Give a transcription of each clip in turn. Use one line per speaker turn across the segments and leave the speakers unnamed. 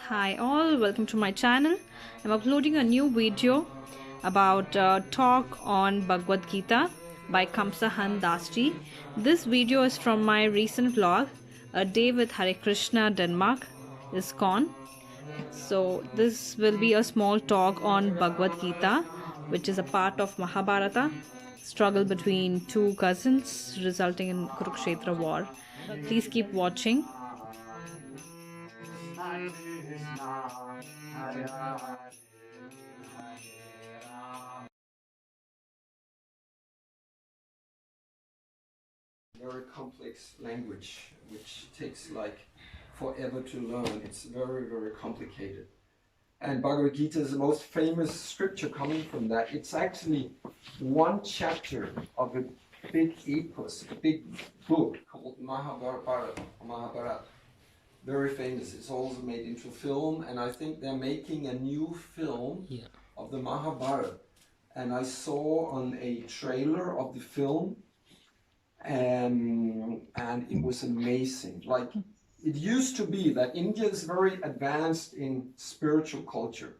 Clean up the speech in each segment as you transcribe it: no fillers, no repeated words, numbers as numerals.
Hi all, welcome to my channel. I'm uploading a new video about talk on Bhagavad Gita by Kamsahan Dasji. This video is from my recent vlog, A Day with Hare Krishna Denmark, ISKCON. So this will be a small talk on Bhagavad Gita, which is a part of Mahabharata, struggle between two cousins resulting in Kurukshetra war. Please keep watching.
Hare Krishna, Hare Hare, Hare Rama. Very complex language, which takes like forever to learn. It's very, very complicated. And Bhagavad Gita is the most famous scripture coming from that. It's actually one chapter of a big epos, a big book called Mahabharata. Very famous. It's also made into film, and I think they're making a new film of the Mahabharata. And I saw on a trailer of the film, and it was amazing. Like, it used to be that India is very advanced in spiritual culture.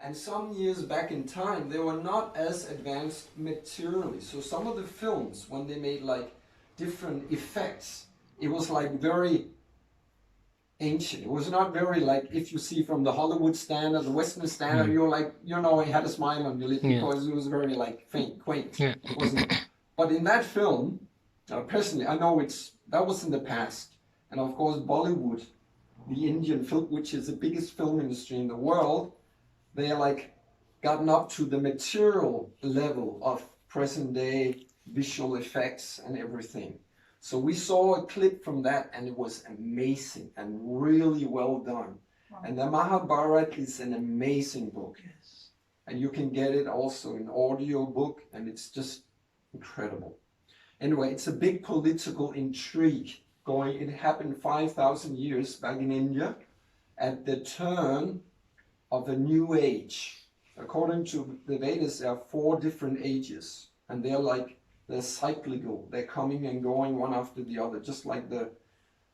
And some years back in time, they were not as advanced materially. So some of the films, when they made like different effects, it was like very ancient. It was not very like, if you see from the Hollywood standard, the Western standard, you're like, you know, he had a smile on your lip because it was very like quaint. It wasn't. But in that film, personally, I know that was in the past. And of course, Bollywood, the Indian film, which is the biggest film industry in the world, they are like gotten up to the material level of present day visual effects and everything. So we saw a clip from that, and it was amazing and really well done. Wow. And the Mahabharata is an amazing book. Yes. And you can get it also in audio book, and it's just incredible. Anyway, it's a big political intrigue going. It happened 5,000 years back in India at the turn of a new age. According to the Vedas, there are 4 different ages, and they're cyclical. They're coming and going one after the other, just like the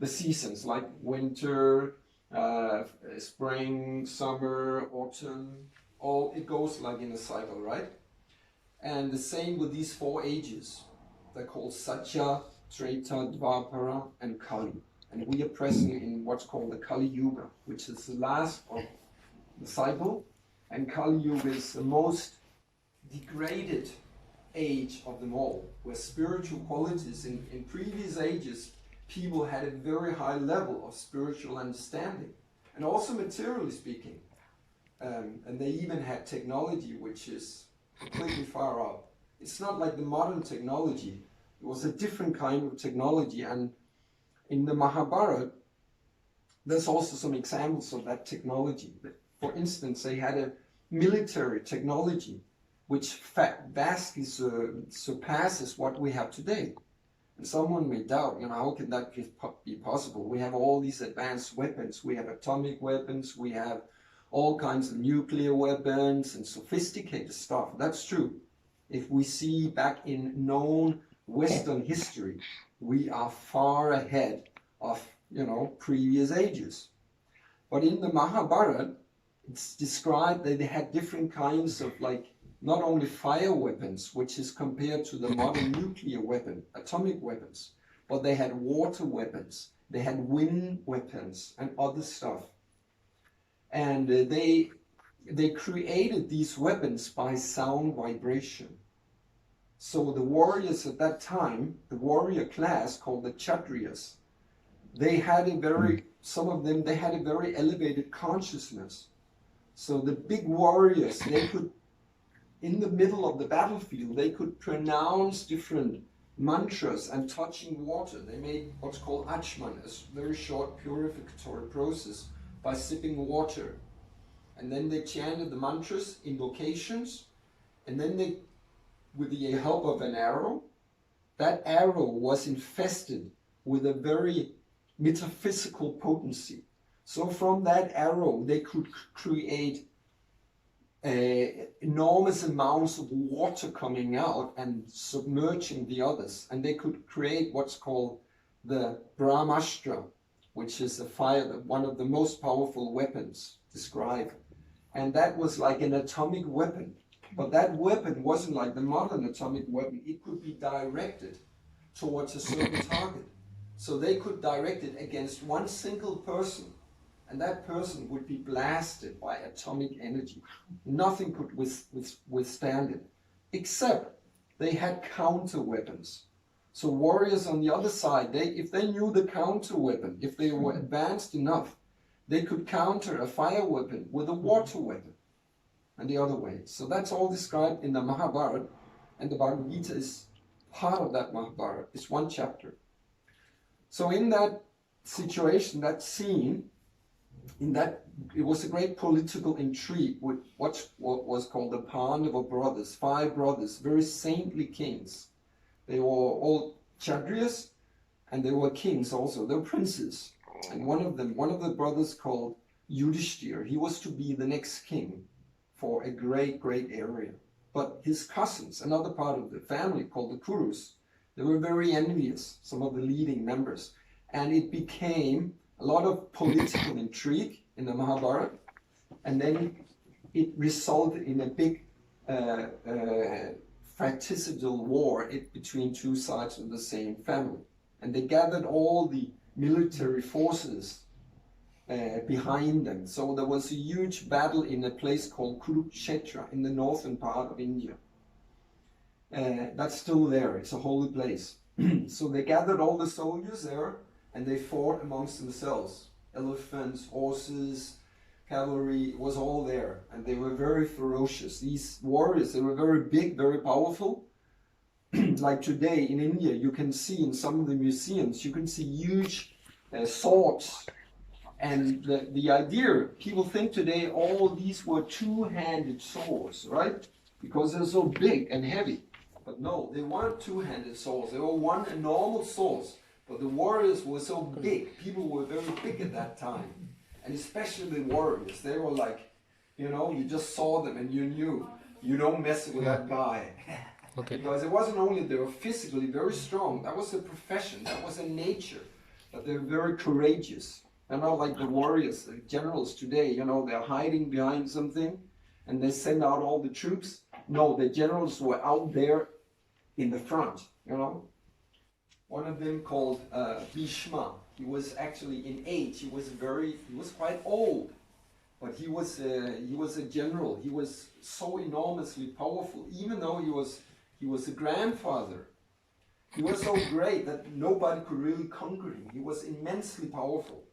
seasons, like winter, spring, summer, autumn. All it goes like in a cycle, right? And the same with these 4 ages. They're called Satya, Treta, Dvapara, and Kali. And we are present in what's called the Kali Yuga, which is the last of the cycle. And Kali Yuga is the most degraded age of them all, where spiritual qualities in previous ages, people had a very high level of spiritual understanding, and also materially speaking. And they even had technology which is completely far up. It's not like the modern technology. It was a different kind of technology, and in the Mahabharata, there's also some examples of that technology. For instance, they had a military technology which vastly surpasses what we have today. And someone may doubt, how can that be possible? We have all these advanced weapons. We have atomic weapons, we have all kinds of nuclear weapons and sophisticated stuff. That's true. If we see back in known Western history, we are far ahead of, previous ages. But in the Mahabharata, it's described that they had different kinds of not only fire weapons, which is compared to the modern nuclear weapon, atomic weapons, but they had water weapons, they had wind weapons and other stuff. And they created these weapons by sound vibration. So the warriors at that time, the warrior class called the Kshatriyas, some of them had a very elevated consciousness. So the big warriors, they could, in the middle of the battlefield, they could pronounce different mantras and touching water. They made what's called achman, a very short purificatory process by sipping water. And then they chanted the mantras, invocations, and then they, with the help of an arrow, that arrow was infested with a very metaphysical potency. So from that arrow, they could create enormous amounts of water coming out and submerging the others. And they could create what's called the Brahmastra, which is a fire, one of the most powerful weapons described. And that was like an atomic weapon. But that weapon wasn't like the modern atomic weapon. It could be directed towards a certain target. So they could direct it against one single person, and that person would be blasted by atomic energy. Nothing could withstand it, except they had counter weapons. So warriors on the other side, if they knew the counter weapon, if they were advanced enough, they could counter a fire weapon with a water weapon, and the other way. So that's all described in the Mahabharata, and the Bhagavad-Gita is part of that Mahabharata. It's one chapter. So in that situation, that scene, it was a great political intrigue with what was called the Pandava brothers, 5 brothers, very saintly kings. They were all Kshatriyas, and they were kings also. They were princes. And one of the brothers called Yudhishthira, he was to be the next king for a great, great area. But his cousins, another part of the family called the Kurus, they were very envious, some of the leading members. And it became a lot of political intrigue in the Mahabharata. And then it resulted in a big fratricidal war between 2 sides of the same family. And they gathered all the military forces behind them. So there was a huge battle in a place called Kurukshetra in the northern part of India. That's still there, it's a holy place. So they gathered all the soldiers there and they fought amongst themselves. Elephants, horses, cavalry, it was all there. And they were very ferocious. These warriors, they were very big, very powerful. Like today in India, you can see in some of the museums, you can see huge swords. And the idea, people think today all these were two-handed swords, right? Because they're so big and heavy. But no, they weren't two-handed swords. They were one normal swords. But the warriors were so big. People were very big at that time. And especially the warriors. They were like, you know, you just saw them and you knew, you don't mess with that guy. Okay. Because it wasn't only they were physically very strong. That was a profession. That was a nature. But they were very courageous. They're not like the warriors, the generals today, you know, they're hiding behind something and they send out all the troops. No, the generals were out there in the front, you know. One of them called Bhishma, he was actually in age, he was quite old, but he was a general. He was so enormously powerful, even though he was a grandfather. He was so great that nobody could really conquer him. He was immensely powerful.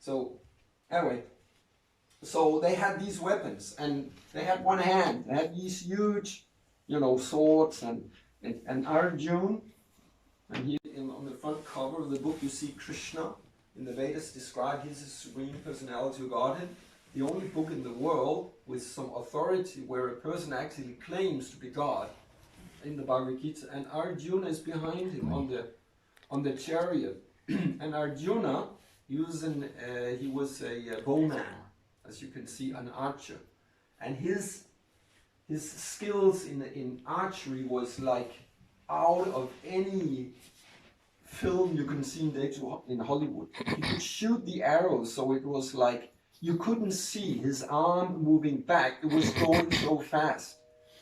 So, anyway, so they had these weapons, and they had one hand. They had these huge, you know, swords, and Arjuna, and here on the front cover of the book you see Krishna in the Vedas described. He's a supreme personality of Godhead. The only book in the world with some authority where a person actually claims to be God in the Bhagavad-Gita, and Arjuna is behind him on the chariot. And Arjuna, he was a bowman, as you can see, an archer, and his skills in archery was like out of any film you can see in Hollywood. He could shoot the arrows, so it was like you couldn't see his arm moving back. It was going so fast,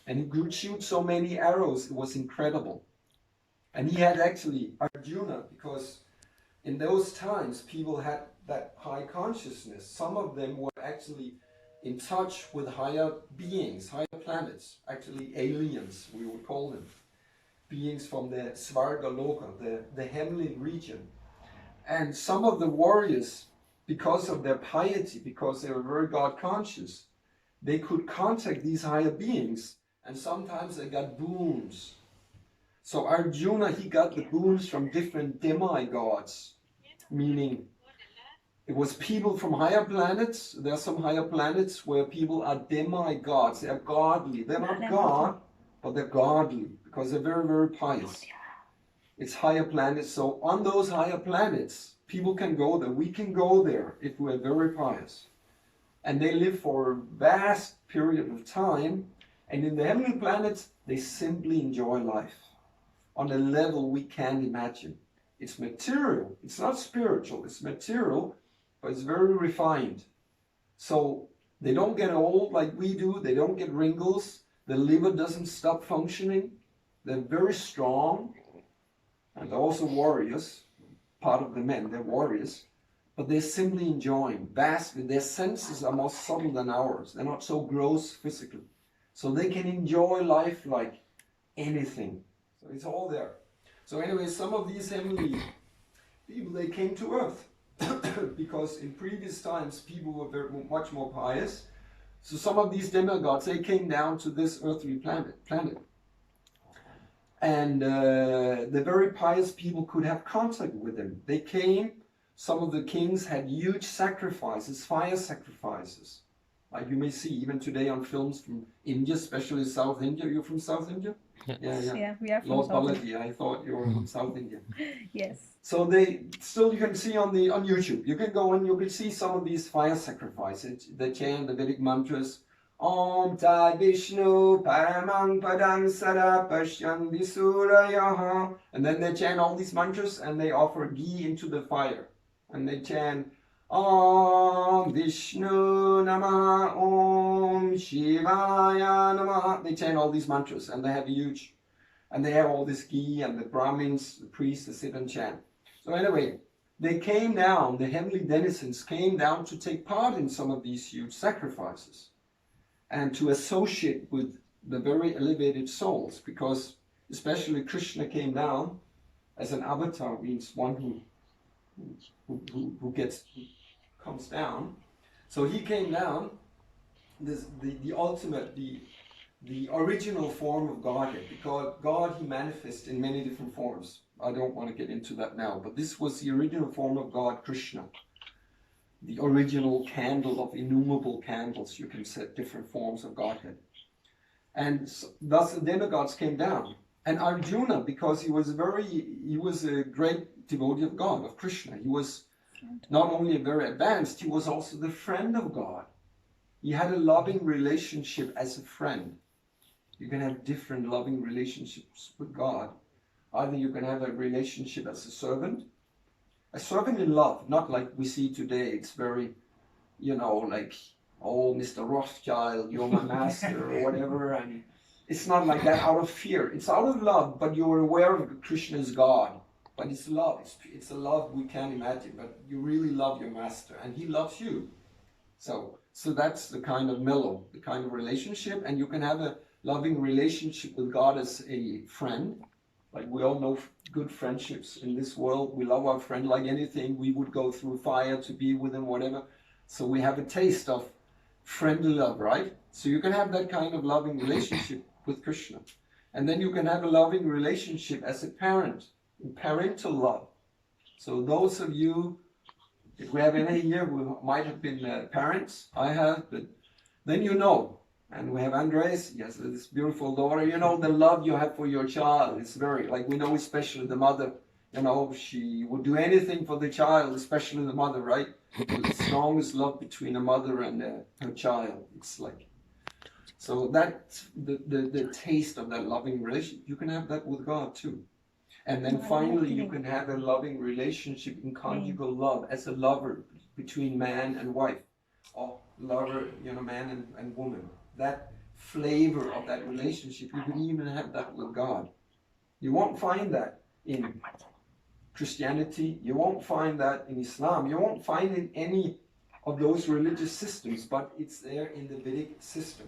and he could shoot so many arrows. It was incredible. And he had actually Arjuna, because in those times, people had that high consciousness. Some of them were actually in touch with higher beings, higher planets, actually aliens, we would call them. Beings from the Svargaloka, the heavenly region. And some of the warriors, because of their piety, because they were very God conscious, they could contact these higher beings, and sometimes they got boons. So Arjuna, he got the boons from different demigods. Meaning, it was people from higher planets. There are some higher planets where people are demigods. They are godly. They're not God, but they're godly because they're very, very pious. It's higher planets. So on those higher planets, people can go there. We can go there if we're very pious. And they live for a vast period of time. And in the heavenly planets, they simply enjoy life on a level we can't imagine. It's material. It's not spiritual. It's material, but it's very refined. So they don't get old like we do. They don't get wrinkles. The liver doesn't stop functioning. They're very strong. And they're also warriors. Part of the men, they're warriors. But they're simply enjoying, basking. Their senses are more subtle than ours. They're not so gross physically. So they can enjoy life like anything. So it's all there. So anyway, some of these heavenly people, they came to earth. Because in previous times, people were much more pious. So some of these demigods, they came down to this earthly planet. And the very pious people could have contact with them. They came. Some of the kings had huge sacrifices, fire sacrifices. Like you may see even today on films from India, especially South India. You're from South India?
Yes.
Yeah.
We are from
Lord
South
Balaji, I thought you were from South India.
Yes.
So they still, you can see on YouTube. You can go and you can see some of these fire sacrifices. They chant the Vedic mantras. Om Tad Vishnu Paramang Padang Sada Pashyan Visurayaha. And then they chant all these mantras and they offer ghee into the fire. And they chant Om Vishnu Namaha Om Shivaya Namaha. They chant all these mantras and they have and they have all this ghee, and the Brahmins, the priests, they sit and chant. So anyway, they came down, the heavenly denizens came down to take part in some of these huge sacrifices and to associate with the very elevated souls, because especially Krishna came down as an avatar, means one who comes down. So he came down, the ultimate, the original form of Godhead, because God, he manifests in many different forms. I don't want to get into that now, but this was the original form of God, Krishna. The original candle of innumerable candles. You can set different forms of Godhead. And thus the demigods came down. And Arjuna, because he was a great devotee of God, of Krishna. He was not only very advanced, he was also the friend of God. He had a loving relationship as a friend. You can have different loving relationships with God. Either you can have a relationship as a servant in love, not like we see today. It's very, like, oh, Mr. Rothschild, you're my master, or whatever. And it's not like that out of fear. It's out of love, but you're aware of Krishna as God. But it's love. It's a love we can't imagine, but you really love your master, and he loves you. So that's the kind of mellow, the kind of relationship, and you can have a loving relationship with God as a friend. Like we all know good friendships in this world. We love our friend like anything. We would go through fire to be with him, whatever. So we have a taste of friendly love, right? So you can have that kind of loving relationship with Krishna. And then you can have a loving relationship as a parent, parental love. So those of you, if we have any here who might have been parents, I have, but then you know. And we have Andres, yes, this beautiful daughter. You know the love you have for your child. It's very, like we know especially the mother, she would do anything for the child, especially the mother, right? The strongest love between a mother and her child. It's like, so that's the taste of that loving relationship. You can have that with God too. And then finally, you can have a loving relationship in conjugal love as a lover between man and wife, or lover, man and woman. That flavor of that relationship, you can even have that with God. You won't find that in Christianity. You won't find that in Islam. You won't find it in any of those religious systems, but it's there in the Vedic system.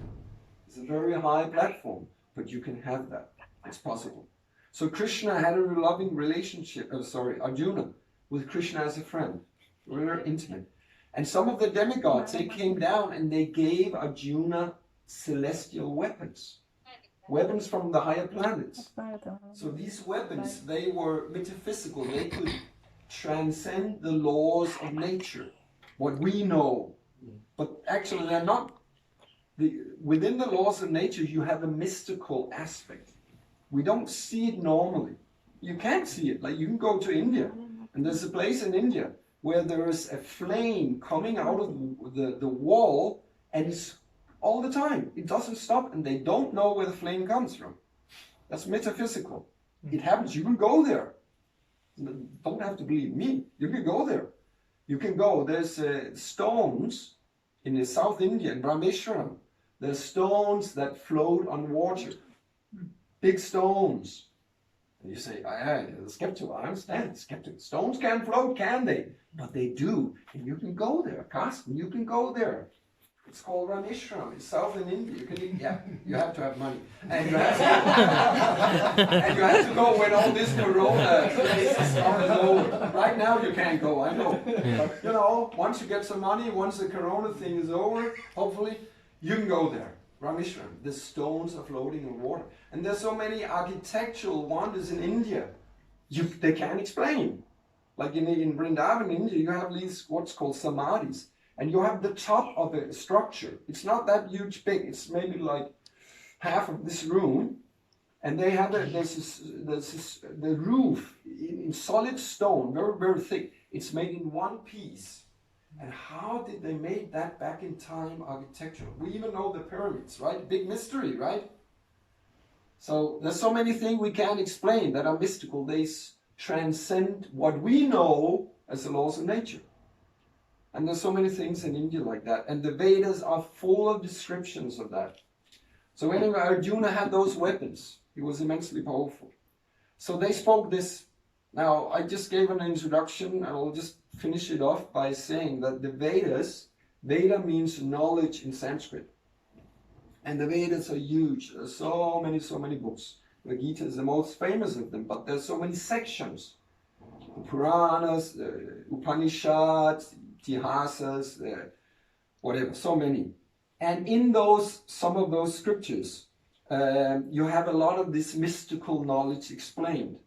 It's a very high platform, but you can have that. It's possible. So Krishna had a loving relationship, Arjuna, with Krishna as a friend. Very intimate. And some of the demigods, they came down and they gave Arjuna celestial weapons from the higher planets. So these weapons, they were metaphysical. They could transcend the laws of nature, what we know. But actually they're not. Within the laws of nature, you have a mystical aspect. We don't see it normally. You can't see it. Like you can go to India, and there's a place in India where there is a flame coming out of the wall, and it's all the time. It doesn't stop, and they don't know where the flame comes from. That's metaphysical. It happens. You can go there. don't have to believe me. You can go there. You can go. There's stones in the South India, in Rameshwaram. There's stones that float on water. Big stones. And you say, skeptical, I understand, skeptical. Stones can't float, can they? But they do. And you can go there. Carsten, you can go there. It's called Rameshwaram. It's south in India. You have to have money. And you have to, and you have to go when all this corona is over. Right now you can't go, I know. But you know, once you get some money, once the corona thing is over, hopefully, you can go there. Rameshwaram. The stones are floating in water. And there's so many architectural wonders in India. They can't explain. Like in Vrindavan, India, you have these what's called samadhis. And you have the top of a structure. It's not that huge big. It's maybe like half of this room. And they have the roof in solid stone, very, very thick. It's made in one piece. And how did they make that back in time architecture? We even know the pyramids, right? Big mystery, right? So there's so many things we can't explain that are mystical. They transcend what we know as the laws of nature. And there's so many things in India like that. And the Vedas are full of descriptions of that. So anyway, Arjuna had those weapons. He was immensely powerful. So they spoke this. Now, I just gave an introduction, and I'll just finish it off by saying that the Vedas, Veda means knowledge in Sanskrit. And the Vedas are huge. There's so many books. The Gita is the most famous of them, but there's so many sections. The Puranas, the Upanishads, Itihasas, whatever, so many. And in some of those scriptures, you have a lot of this mystical knowledge explained.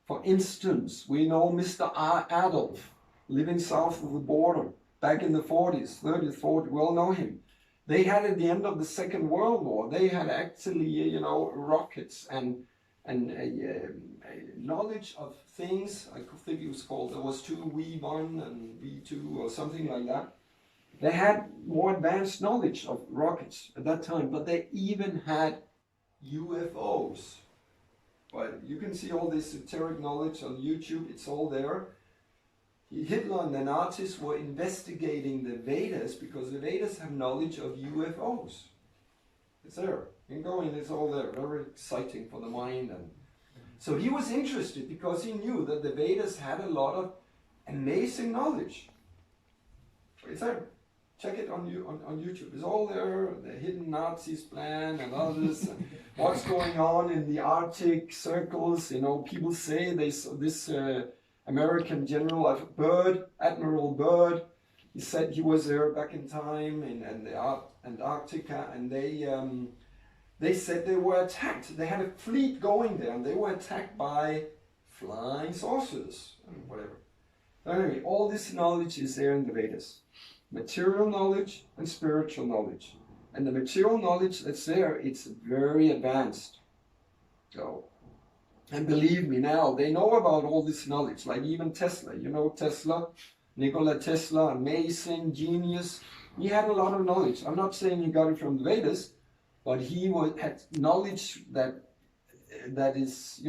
For instance, we know Mr. Adolf, living south of the border, back in the 40s, 30s, 40s, we all know him. They had at the end of the Second World War, they had actually, rockets and knowledge of things. I think it was called, there was V1 and V2 or something like that. They had more advanced knowledge of rockets at that time, but they even had UFOs. But you can see all this esoteric knowledge on YouTube, it's all there. Hitler and the Nazis were investigating the Vedas because the Vedas have knowledge of UFOs. It's there. You can go in, it's all there. Very exciting for the mind. And so he was interested because he knew that the Vedas had a lot of amazing knowledge. It's there. Check it on YouTube. It's all there. The hidden Nazis plan and others. And what's going on in the Arctic circles. People say this American general Admiral Byrd, he said he was there back in time in Antarctica, and they said they were attacked. They had a fleet going there, and they were attacked by flying saucers and whatever. Anyway, all this knowledge is there in the Vedas. Material knowledge and spiritual knowledge. And the material knowledge that's there, it's very advanced. So, and believe me now, they know about all this knowledge, like even Tesla. You know Tesla, Nikola Tesla, amazing genius. He had a lot of knowledge. I'm not saying he got it from the Vedas, but he had knowledge that is,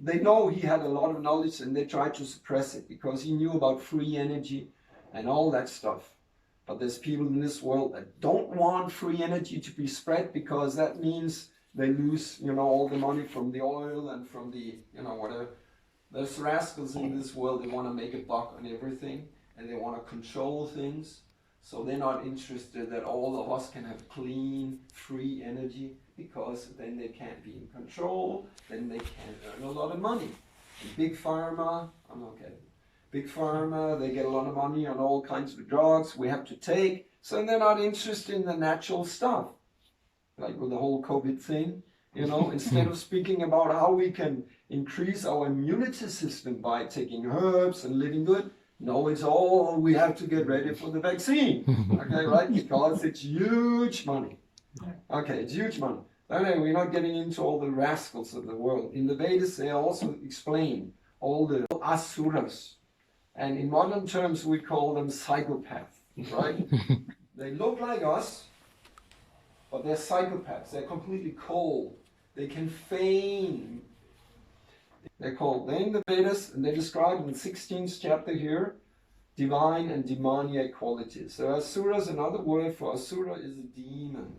they know he had a lot of knowledge and they tried to suppress it because he knew about free energy and all that stuff. But there's people in this world that don't want free energy to be spread because that means they lose, all the money from the oil and from the, whatever. There's rascals in this world, they want to make a buck on everything and they want to control things. So they're not interested that all of us can have clean, free energy because then they can't be in control, then they can't earn a lot of money. And big pharma, I'm not kidding. Big pharma, they get a lot of money on all kinds of drugs we have to take, so they're not interested in the natural stuff. Like with the whole COVID thing, instead of speaking about how we can increase our immunity system by taking herbs and living good, no, it's all we have to get ready for the vaccine. Okay, right? Because it's huge money. Okay, it's huge money. Anyway, we're not getting into all the rascals of the world. In the Vedas, they also explain all the asuras. And in modern terms, we call them psychopaths, right? They look like us, but they're psychopaths. They're completely cold. They can feign They're called, they're in the Vedas, and they describe in the 16th chapter here, divine and demoniac qualities. So Asura is another word for Asura is a demon.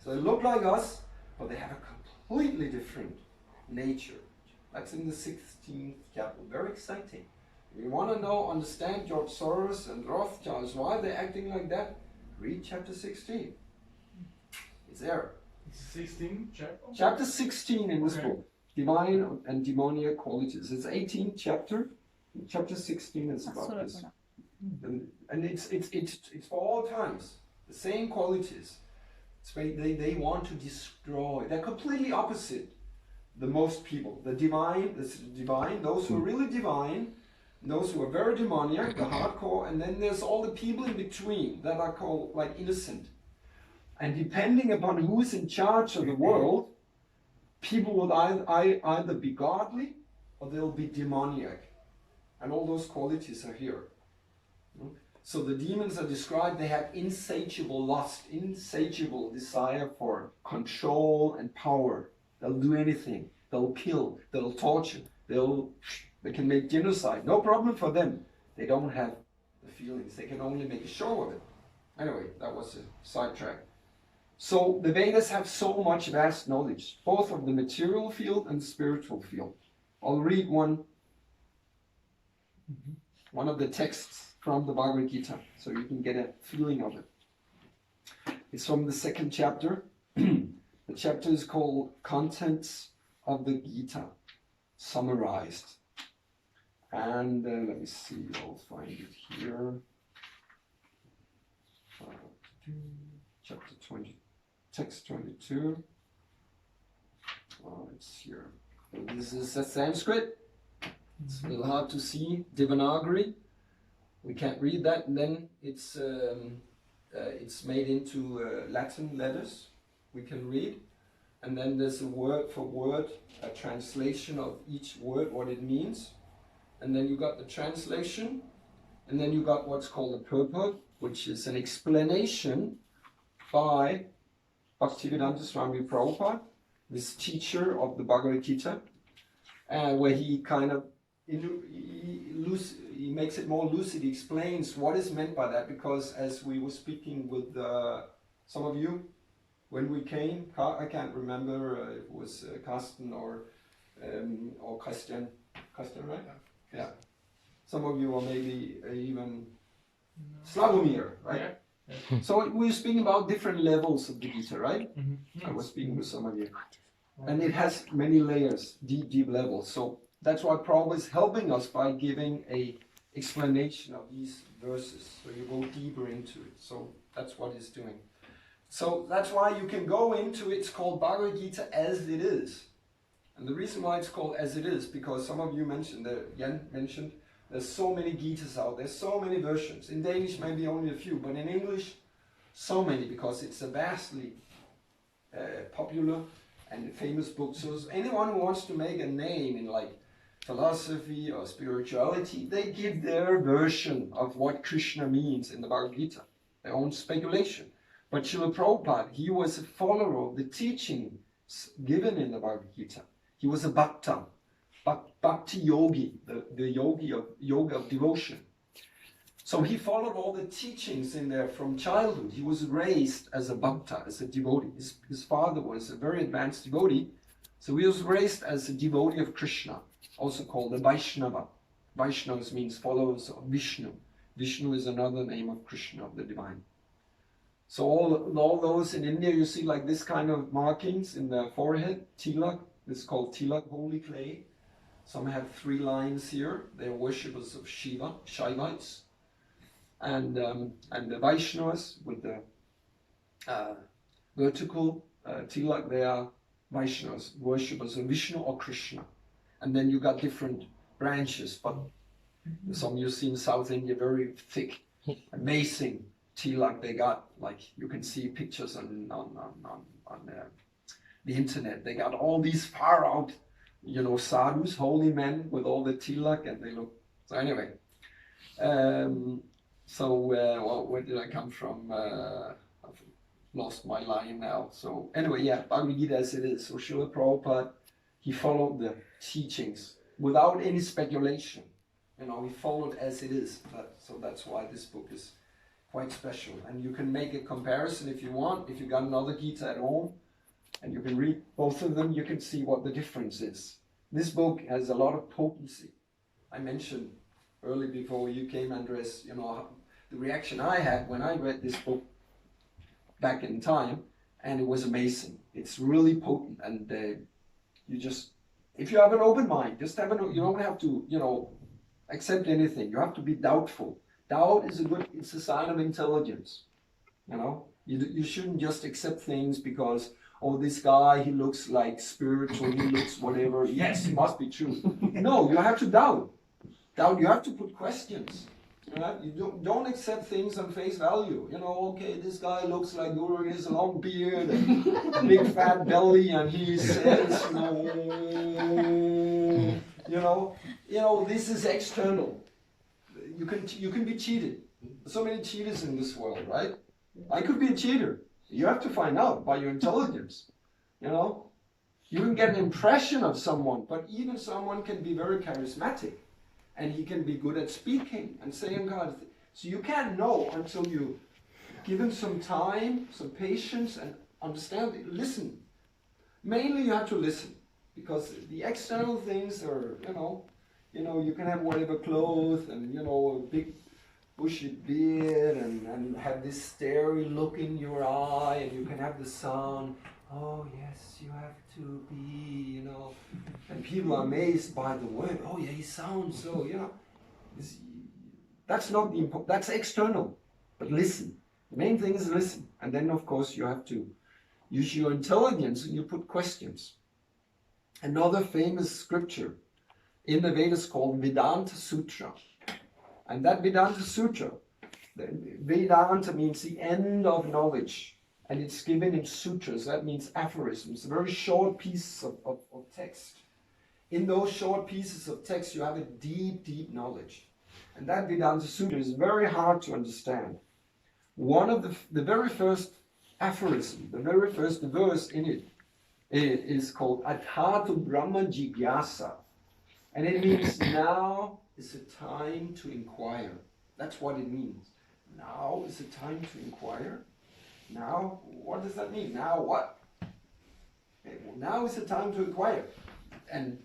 So they look like us, but they have a completely different nature. That's in the 16th chapter. Very exciting. If you want to know, understand George Soros and Rothschilds, why they're acting like that, read chapter 16. It's there.
16 chapter?
Chapter 16 in this book. Divine and demoniac qualities. It's 18th chapter. Chapter 16 is about this. And it's for all times. The same qualities. They want to destroy. They're completely opposite the most people. The divine, those who are really divine, those who are very demoniac, the hardcore, and then there's all the people in between that are called like innocent. And depending upon who's in charge of the world, people will either be godly or they'll be demoniac. And all those qualities are here. So the demons are described, they have insatiable lust, insatiable desire for control and power. They'll do anything. They'll kill, they'll torture, they can make genocide. No problem for them. They don't have the feelings. They can only make a show of it. Anyway, that was a sidetrack. So the Vedas have so much vast knowledge, both of the material field and the spiritual field. I'll read one of the texts from the Bhagavad-Gita, so you can get a feeling of it. It's from the 2nd chapter. The chapter is called Contents of the Gita, Summarized. And let me see, I'll find it here. Chapter 20, text 22. Oh, it's here. This is a Sanskrit. It's a little hard to see. Devanagari. We can't read that, and then it's made into Latin letters. We can read, and then there's a word for word, a translation of each word, what it means, and then you got the translation, and then you got what's called a purport, which is an explanation by Bhaktivedanta Swami Prabhupada, this teacher of the Bhagavad-Gita, where he kind of he makes it more lucid. He explains what is meant by that, because as we were speaking with some of you when we came, I can't remember if it was Carsten or Christian, right? Yeah. Some of you, or maybe even Slavomir, right? Yeah. So we were speaking about different levels of the Gita, right? I was speaking with some of you. And it has many layers, deep levels. So that's why Prabhupada is helping us by giving a explanation of these verses, so you go deeper into it. So that's what he's doing. So that's why you can go into it. It's called Bhagavad-Gita as it is. And the reason why it's called as it is, because some of you mentioned, Jan mentioned, there's so many Gitas out there, so many versions. In Danish, maybe only a few, but in English, so many, because it's a vastly popular and famous book. So anyone who wants to make a name in like philosophy or spirituality, they give their version of what Krishna means in the Bhagavad Gita, their own speculation. But Srila Prabhupada, he was a follower of the teachings given in the Bhagavad Gita. He was a bhakta, bhakti yogi, the yogi of yoga of devotion. So he followed all the teachings in there from childhood. He was raised as a bhakta, as a devotee. His father was a very advanced devotee, so he was raised as a devotee of Krishna, also called a Vaishnava. Vaishnavas means followers of Vishnu. Vishnu is another name of Krishna, of the divine. So all those in India, you see like this kind of markings in the forehead, tilak. This is called tilak, holy clay. Some have 3 lines here. They're worshippers of Shiva, Shaivites. And the Vaishnavas with the vertical tilak, they are Vaishnavas, worshippers of Vishnu or Krishna. And then you got different branches, but some you see in South India, very thick, amazing tilak they got. Like you can see pictures on the internet. They got all these far out, sadhus, holy men with all the tilak, and they look. So anyway, where did I come from? I've lost my line now. So anyway, yeah, Bhagavad Gita as it is. So Srila Prabhupada, he followed the teachings without any speculation. You know, he followed as it is. So that's why this book is quite special. And you can make a comparison if you want. If you got another Gita at home and you can read both of them, you can see what the difference is. This book has a lot of potency. I mentioned early before you came, Andres, you know, the reaction I had when I read this book back in time, and it was amazing. It's really potent, and you just, if you have an open mind, just have you don't have to, you know, accept anything. You have to be doubtful. Doubt is it's a sign of intelligence. You know, you shouldn't just accept things because, oh, this guy, he looks like spiritual, he looks whatever. Yes, it must be true. No, you have to doubt. You have to put questions. Right? You don't accept things on face value. You know, okay, this guy looks like Guru, he has a long beard and a big fat belly, and he says, you know, this is external. You can be cheated. There's so many cheaters in this world, right? I could be a cheater. You have to find out by your intelligence. You know, you can get an impression of someone, but even someone can be very charismatic. And he can be good at speaking and saying God. So you can't know until you give him some time, some patience, and understand it. Listen. Mainly you have to listen, because the external things are, you can have whatever clothes and, a big bushy beard and have this starry look in your eye, and you can have the sound. Oh yes, you have to be, and people are amazed by the word. Oh yeah, he sounds so, that's not the important, that's external. But listen, the main thing is listen. And then of course you have to use your intelligence and you put questions. Another famous scripture in the Vedas called Vedanta Sutra. And that Vedanta Sutra, Vedanta means the end of knowledge. And it's given in sutras, that means aphorisms, very short pieces of text. In those short pieces of text, you have a deep, deep knowledge. And that Vedanta Sutra is very hard to understand. One of the very first aphorism, the very first verse in it is called Athatu Brahma Jigyasa. And it means now is a time to inquire. That's what it means. Now is a time to inquire. Now, what does that mean? Now what? Okay, well, now is the time to inquire. And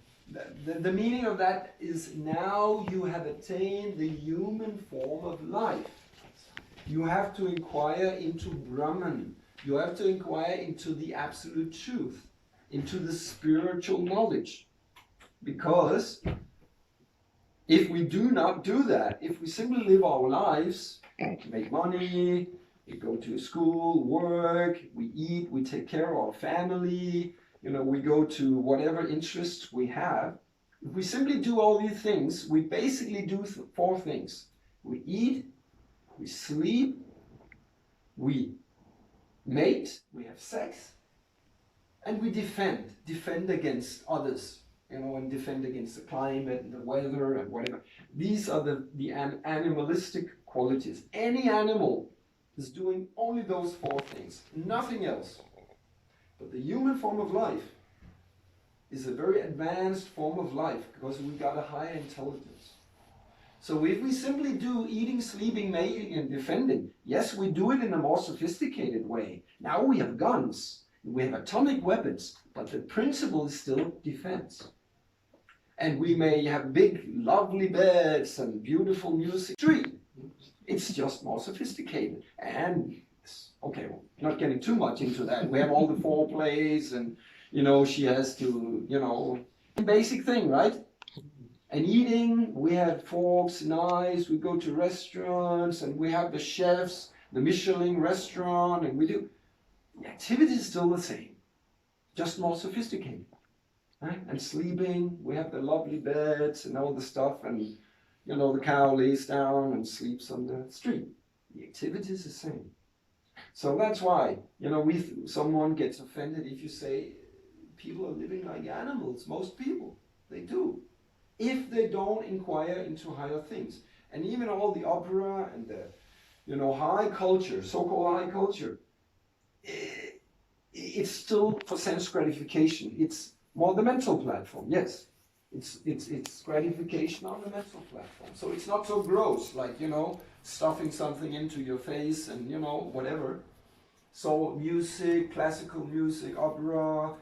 the meaning of that is now you have attained the human form of life. You have to inquire into Brahman. You have to inquire into the absolute truth, into the spiritual knowledge. Because if we do not do that, if we simply live our lives, make money, we go to school, work, we eat, we take care of our family, we go to whatever interests we have. If we simply do all these things, we basically do four things. We eat, we sleep, we mate, we have sex, and we defend against others, and defend against the climate and the weather and whatever. These are the animalistic qualities. Any animal is doing only those four things, nothing else. But the human form of life is a very advanced form of life because we got a higher intelligence. So if we simply do eating, sleeping, mating, and defending, yes, we do it in a more sophisticated way. Now we have guns, we have atomic weapons, but the principle is still defense. And we may have big, lovely beds and beautiful music. It's just more sophisticated. And, okay, well, not getting too much into that. We have all the foreplays and, she has to, basic thing, right? And eating, we have forks, knives, we go to restaurants and we have the chefs, the Michelin restaurant, and we do. The activity is still the same, just more sophisticated. Right? And sleeping, we have the lovely beds and all the stuff, and the cow lays down and sleeps on the street. The activity is the same. So that's why, someone gets offended if you say people are living like animals. Most people, they do. If they don't inquire into higher things. And even all the opera and the, high culture, so-called high culture, it's still for sense gratification. It's more the mental platform, yes. It's gratification on the mental platform. So it's not so gross, like, stuffing something into your face and, whatever. So music, classical music, opera,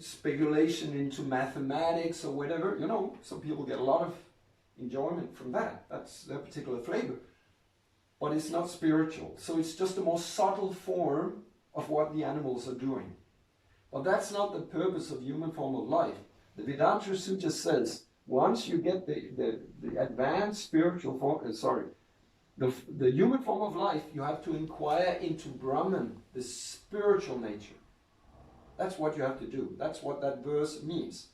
speculation into mathematics or whatever, some people get a lot of enjoyment from that. That's their particular flavor. But it's not spiritual. So it's just a more subtle form of what the animals are doing. But that's not the purpose of human form of life. The Vedanta Sutta says, once you get the advanced spiritual form, the human form of life, you have to inquire into Brahman, the spiritual nature. That's what you have to do. That's what that verse means.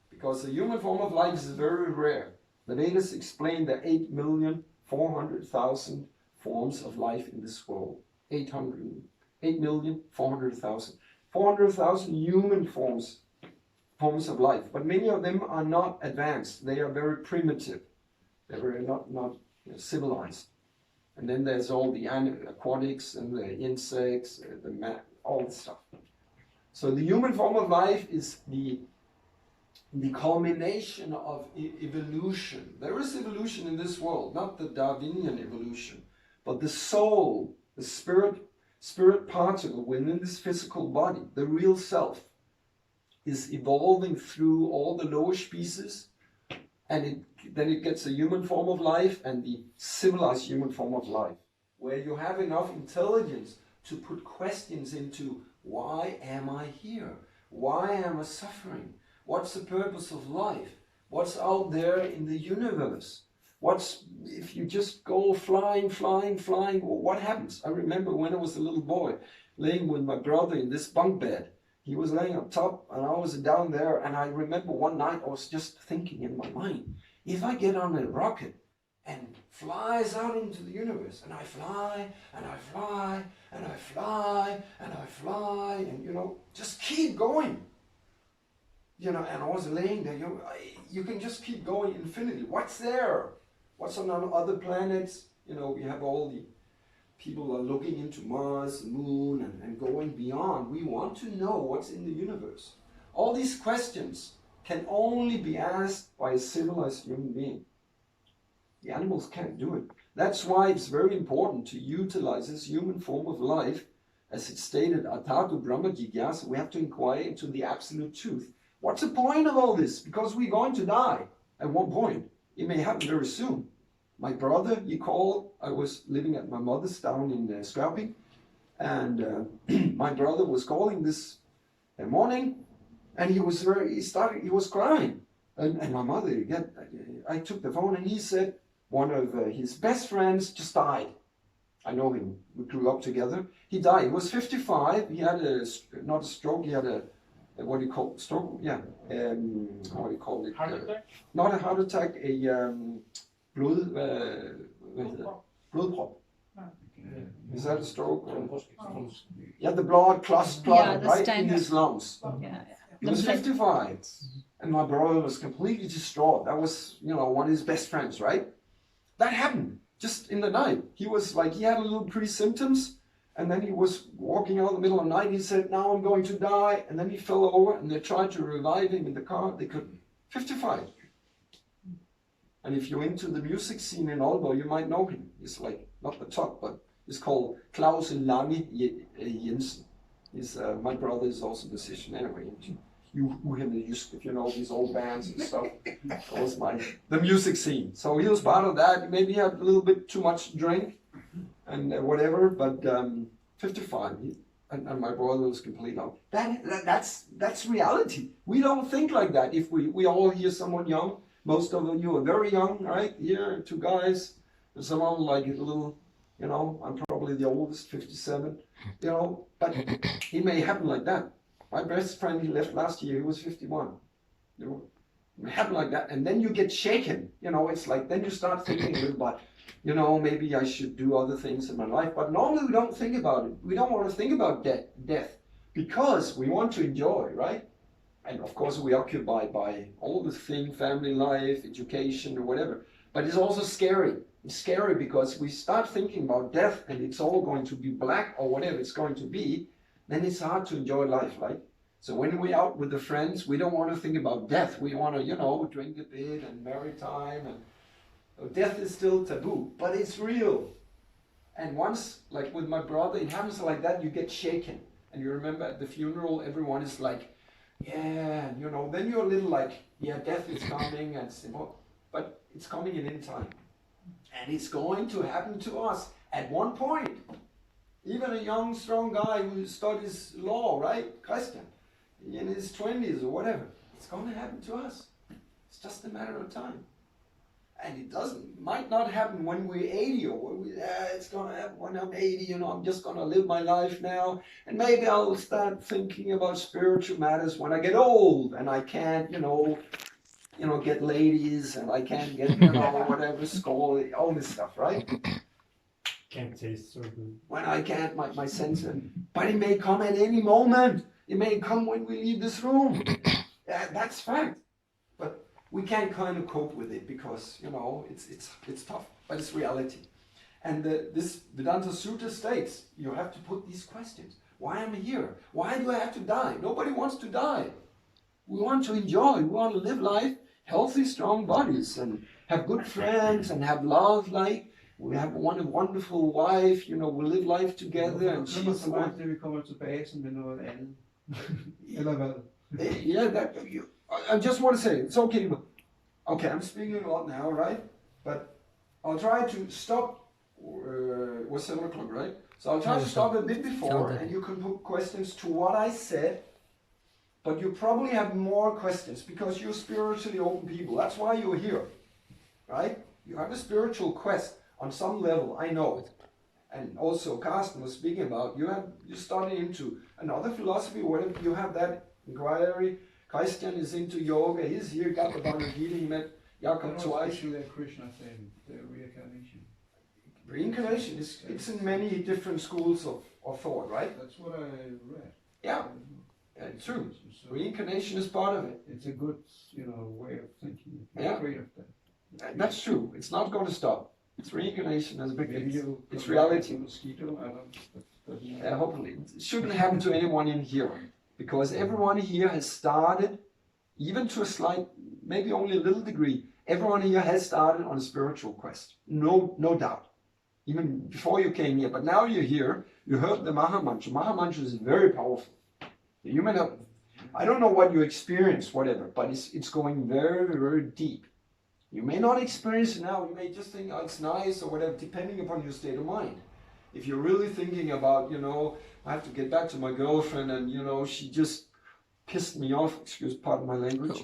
Because the human form of life is very rare. The Vedas explain the 8,400,000 forms of life in this world. 8,400,000. 400,000 human forms of life, but many of them are not advanced. They are very primitive. They're very not civilized. And then there's all the aquatics and the insects, all the stuff. So the human form of life is the culmination of evolution. There is evolution in this world, not the Darwinian evolution, but the soul, the spirit particle within this physical body, the real self, is evolving through all the lower species, and then it gets a human form of life and the civilized human form of life, where you have enough intelligence to put questions into, why am I here? Why am I suffering? What's the purpose of life? What's out there in the universe? If you just go flying, what happens? I remember when I was a little boy, laying with my brother in this bunk bed. He was laying up top and I was down there, and I remember one night I was just thinking in my mind, if I get on a rocket and flies out into the universe, and I fly, and I fly, and I fly, and I fly, and just keep going. And I was laying there, you can just keep going infinitely. What's there? What's on other planets? We have all the people are looking into Mars, the moon, and going beyond. We want to know what's in the universe. All these questions can only be asked by a civilized human being. The animals can't do it. That's why it's very important to utilize this human form of life. As it's stated, Atatu Brahma Jigyasa, we have to inquire into the absolute truth. What's the point of all this? Because we're going to die at one point. It may happen very soon. My brother, he called, I was living at my mother's down in Skørping, and my brother was calling this morning, and he was crying. And my mother, again, I took the phone, and he said one of his best friends just died. I know him, we grew up together. He died, he was 55, he had not a stroke, he had what do you call it? Stroke? Yeah. How do you call it?
Heart attack?
Not a heart attack, a blodprop. Is that a stroke? Yeah, the blood clotted right in his lungs.
Yeah.
He was 55, and my brother was completely distraught. That was, one of his best friends, right? That happened just in the night. He was like, he had a little pre-symptoms, and then he was walking out in the middle of the night. He said, now I'm going to die. And then he fell over, and they tried to revive him in the car. They couldn't. 55. And if you're into the music scene in Aalborg, you might know him. He's like, not the top, but he's called Claus Lange Jensen. My brother is also a musician anyway. If you know these old bands and stuff. That was the music scene. So he was part of that. Maybe he had a little bit too much drink and whatever, but 55. And my brother was completely out. That's reality. We don't think like that. If we all hear someone young, most of you are very young, right? Here, two guys, and someone like a little, I'm probably the oldest, 57, but it may happen like that. My best friend, he left last year, he was 51. It may happen like that, and then you get shaken. It's like, then you start thinking a little about, maybe I should do other things in my life. But normally we don't think about it. We don't want to think about death because we want to enjoy, right? And of course we're occupied by all the things, family life, education, or whatever. But it's also scary. It's scary because we start thinking about death and it's all going to be black or whatever it's going to be. Then it's hard to enjoy life, right? So when we're out with the friends, we don't want to think about death. We want to, you know, drink a bit and marry time. And death is still taboo, but it's real. And once, like with my brother, it happens like that, you get shaken. And you remember at the funeral, everyone is like, yeah, and you know, then you're a little like, yeah, death is coming, and but it's coming in any time. And it's going to happen to us at one point. Even a young, strong guy who studies law, right? Christian, in his 20s or whatever, it's going to happen to us. It's just a matter of time. And it might not happen when we're 80 or when it's going to happen when I'm 80, you know, I'm just going to live my life now. And maybe I'll start thinking about spiritual matters when I get old and I can't, you know, get ladies and I can't get, you know, whatever, school, all this stuff, right?
Can't taste so good.
When I can't, my sense, but it may come at any moment. It may come when we leave this room. That's fact. But we can't kind of cope with it because, you know, it's tough, but it's reality. And this Vedanta Sutta states, you have to put these questions. Why am I here? Why do I have to die? Nobody wants to die. We want to enjoy. We want to live life, healthy, strong bodies, and have good friends, and have love, like we have one wonderful wife, you know, we live life together, and she's the one.
Vi kommer tilbage som med noget andet. Eller hvad?
Yeah, I just want to say, it's okay, but okay, I'm speaking a lot now, right? But I'll try to stop, was 7 o'clock, right? So I'll try to stop a bit before, and you can put questions to what I said, but you probably have more questions, because you're spiritually open people. That's why you're here, right? You have a spiritual quest on some level, I know it. And also Carsten was speaking about, you study into another philosophy, whatever, you have that inquiry. Christian is into yoga, he's here, got the Bhagavad-Gita, he met Jakob twice.
Especially Krishna thing, the reincarnation.
Reincarnation, it's in many different schools of thought, right?
That's what I read.
Yeah, true. Reincarnation is part of it.
It's a good, you know, way of thinking.
Yeah.
Afraid of that.
That's true, it's not going to stop. It's reincarnation as a big
Maybe
thing. It's reality.
Mosquito, I don't know.
Hopefully. It shouldn't happen to anyone in here. Because everyone here has started, even to a slight, maybe only a little degree, everyone here has started on a spiritual quest. No doubt. Even before you came here. But now you're here, you heard the Maha Mantra. Maha Mantra is very powerful. You may not, I don't know what you experience, whatever, but it's going very, very deep. You may not experience it now, you may just think, oh, it's nice or whatever, depending upon your state of mind. If you're really thinking about, you know, I have to get back to my girlfriend and, you know, she just pissed me off, pardon my language,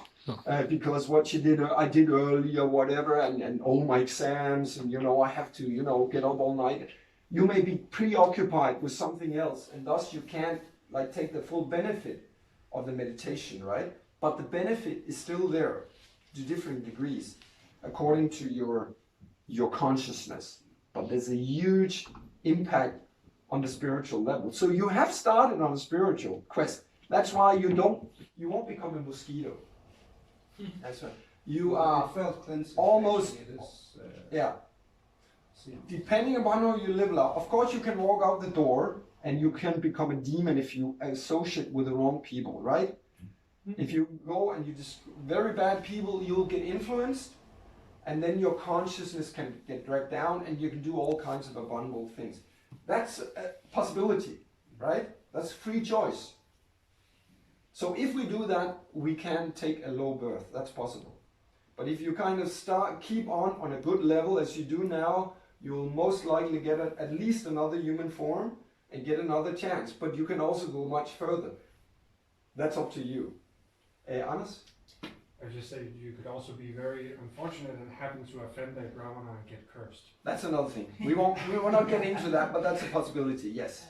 because what she did, I did earlier, whatever, and all my exams, and, you know, I have to, you know, get up all night. You may be preoccupied with something else, and thus you can't, like, take the full benefit of the meditation, right? But the benefit is still there to different degrees, according to your consciousness. But there's a huge impact on the spiritual level. So you have started on a spiritual quest. That's why you won't become a mosquito. That's right. You are almost, depending upon how you live life. Of course, you can walk out the door and you can become a demon if you associate with the wrong people, right? If you go and you just very bad people, you'll get influenced, and then your consciousness can get dragged down, and you can do all kinds of abominable things. That's a possibility, right? That's free choice. So if we do that, we can take a low birth. That's possible. But if you kind of keep on a good level as you do now, you'll most likely get at least another human form and get another chance. But you can also go much further. That's up to you. Anders?
I just say you could also be very unfortunate and happen to offend that Brahmana and get cursed.
That's another thing. We will not get into that, but that's a possibility, yes.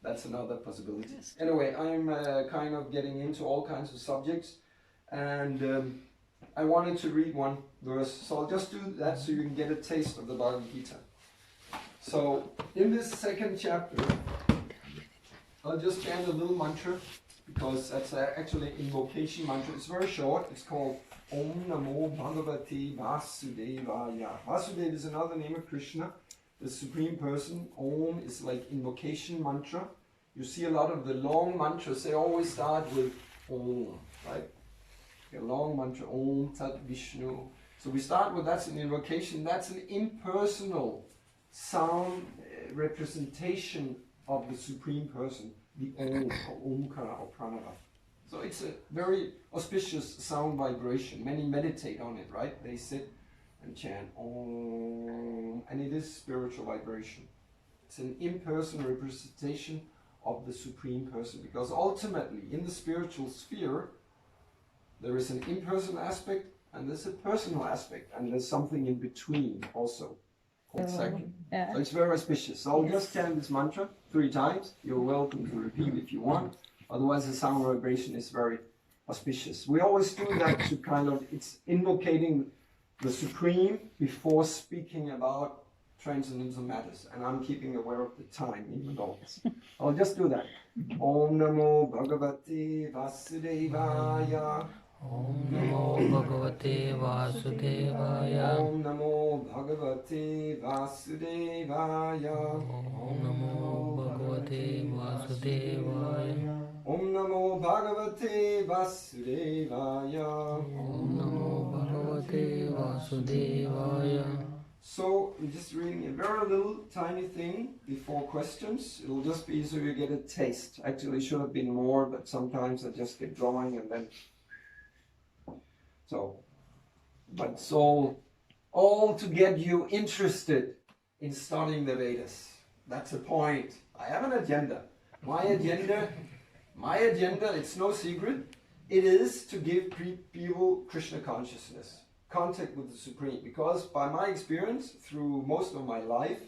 That's another possibility. Anyway, I'm kind of getting into all kinds of subjects, and I wanted to read one verse, so I'll just do that so you can get a taste of the Bhagavad-Gita. So, in this second chapter, I'll just chant a little mantra, because that's actually invocation mantra. It's very short. It's called Om Namo Bhagavate Vasudevaya. Vasudeva is another name of Krishna, the Supreme Person. Om is like invocation mantra. You see a lot of the long mantras, they always start with Om, right? A long mantra, Om Tat Vishnu. So we start with, that's an invocation, that's an impersonal sound representation of the Supreme Person, the Om, or Omkara, or Pranava. So it's a very auspicious sound vibration. Many meditate on it, right? They sit and chant Om, and it is spiritual vibration. It's an impersonal representation of the Supreme Person, because ultimately in the spiritual sphere there is an impersonal aspect and there's a personal aspect, and there's something in between also called sacred.
Yeah.
So it's very auspicious. So I'll just chant this mantra 3 times. You're welcome to repeat if you want. Otherwise the sound vibration is very auspicious. We always do that to kind of, it's invocating the Supreme before speaking about transcendental matters. And I'm keeping aware of the time, even though I'll just do that. Om Namo Bhagavate Vasudevaya.
Om Namo Bhagavate Vasudevaya.
Om Namo Bhagavate Vasudevaya.
Om Namo Bhagavate Vasudevaya.
Om Namo Bhagavate Vasudevaya.
Om Namo Bhagavate Vasudevaya.
So I'm just reading a very little tiny thing before questions. It'll just be so you get a taste. Actually it should have been more, but sometimes I just get drawing and then but it's all to get you interested in studying the Vedas. That's the point. I have an agenda. My agenda, it's no secret. It is to give people Krishna consciousness, contact with the Supreme. Because by my experience, through most of my life,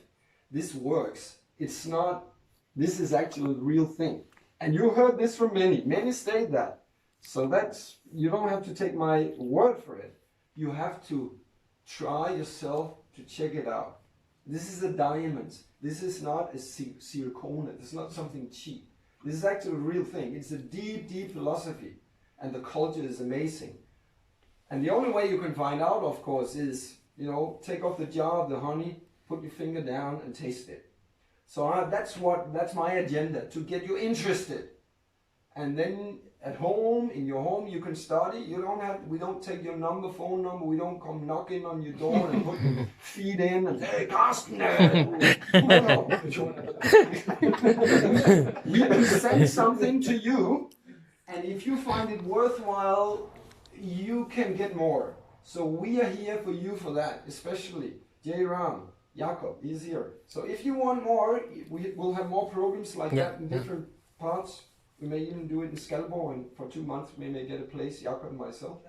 this works. It's not, this is actually the real thing. And you heard this from many. Many state that. So that's, you don't have to take my word for it. You have to try yourself to check it out. This is a diamond. This is not a zirconia. This is not something cheap. This is actually a real thing. It's a deep, deep philosophy. And the culture is amazing. And the only way you can find out, of course, is, take off the jar of the honey, put your finger down and taste it. So that's my agenda, to get you interested. And then at home, in your home, you can study. We don't take your phone number, we don't come knocking on your door and put your feet in and, hey, Carsten! No. We can send something to you, and if you find it worthwhile, you can get more. So we are here for you for that, especially Jai Ram, Jakob is here. So if you want more, we will have more programs like that in different parts. We may even do it in Skalborg, and for 2 months we may get a place, Jakob and myself.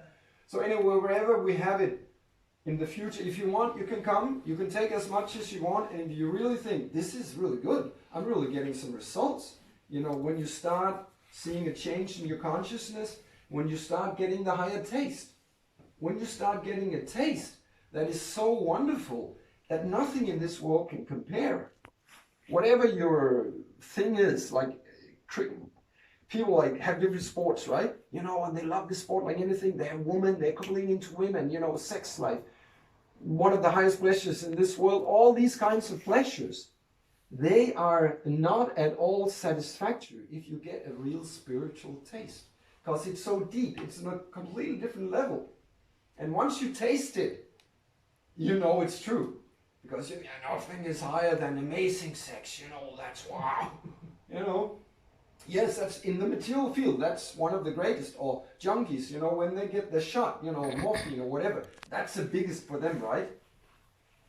So anyway, wherever we have it in the future, if you want, you can come, you can take as much as you want, and if you really think, this is really good, I'm really getting some results. When you start seeing a change in your consciousness, when you start getting the higher taste, when you start getting a taste that is so wonderful that nothing in this world can compare. Whatever your thing is, like people have different sports, right? And they love the sport like anything. They're women, they're completely into women, sex life. One of the highest pleasures in this world, all these kinds of pleasures, they are not at all satisfactory if you get a real spiritual taste. Because it's so deep, it's on a completely different level. And once you taste it, you know it's true. Because nothing is higher than amazing sex, that's wow. Yes, that's in the material field, that's one of the greatest. Or junkies, when they get the shot, morphine or whatever, that's the biggest for them, right?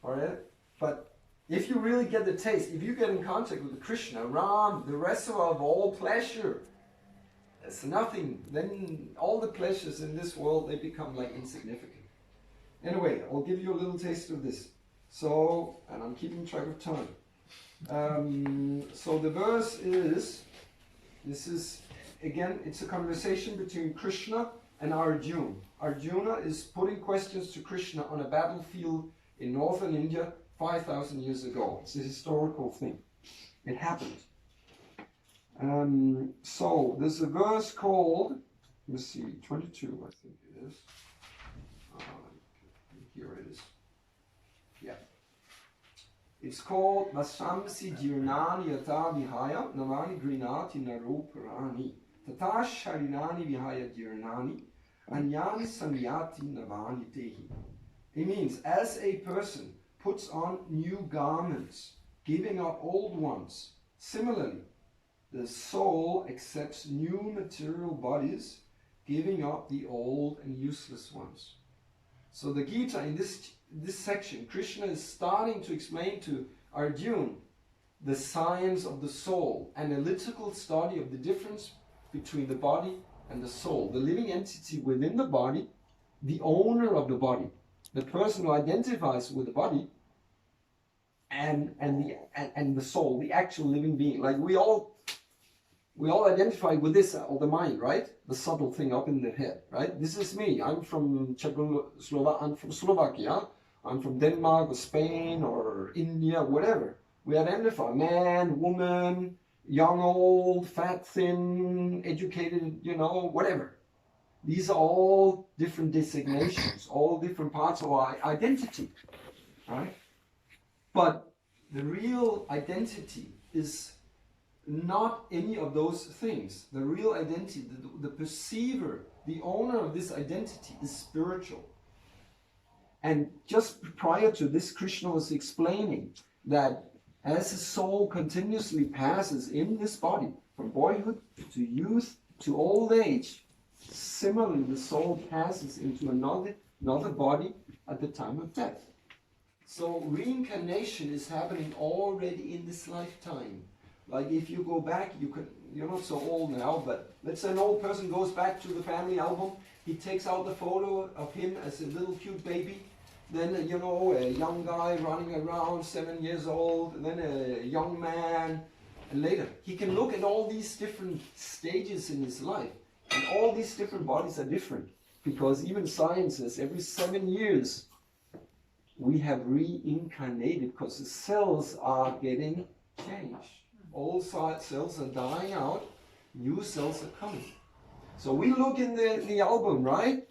Alright? But if you really get the taste, if you get in contact with the Krishna, Ram, the reservoir of all pleasure, there's nothing, then all the pleasures in this world, they become like insignificant. Anyway, I'll give you a little taste of this. So, and I'm keeping track of time. So the verse is, this is, again, it's a conversation between Krishna and Arjuna. Arjuna is putting questions to Krishna on a battlefield in northern India 5,000 years ago. It's a historical thing. It happened. So there's a verse called, let's see, 22, I think it is. Here it is. Yeah. It's called Vasamsi Jirnani Yata Vihaya Navani Grinati Naroparani Tata Sharinani Vihaya Jirnani Anyani Samyati Navani Tehi. It means as a person puts on new garments, giving up old ones, similarly, the soul accepts new material bodies, giving up the old and useless ones. So the Gita, in this section, Krishna is starting to explain to Arjuna the science of the soul, analytical study of the difference between the body and the soul, the living entity within the body, the owner of the body, the person who identifies with the body, and the soul, the actual living being. Like we all identify with this, or the mind, right? The subtle thing up in the head, right? This is me. I'm from I'm from Slovakia. I'm from Denmark or Spain or India, whatever. We identify man, woman, young, old, fat, thin, educated, whatever. These are all different designations, all different parts of our identity, right? But the real identity is not any of those things. The real identity, the perceiver, the owner of this identity is spiritual. And just prior to this, Krishna was explaining that as the soul continuously passes in this body, from boyhood to youth to old age, similarly the soul passes into another body at the time of death. So reincarnation is happening already in this lifetime. Like if you go back, you're not so old now, but let's say an old person goes back to the family album, he takes out the photo of him as a little cute baby, then a young guy running around, 7 years old, and then a young man, and later. He can look at all these different stages in his life, and all these different bodies are different, because even science says every 7 years we have reincarnated, because the cells are getting changed. Old cells are dying out, new cells are coming. So we look in the album, right?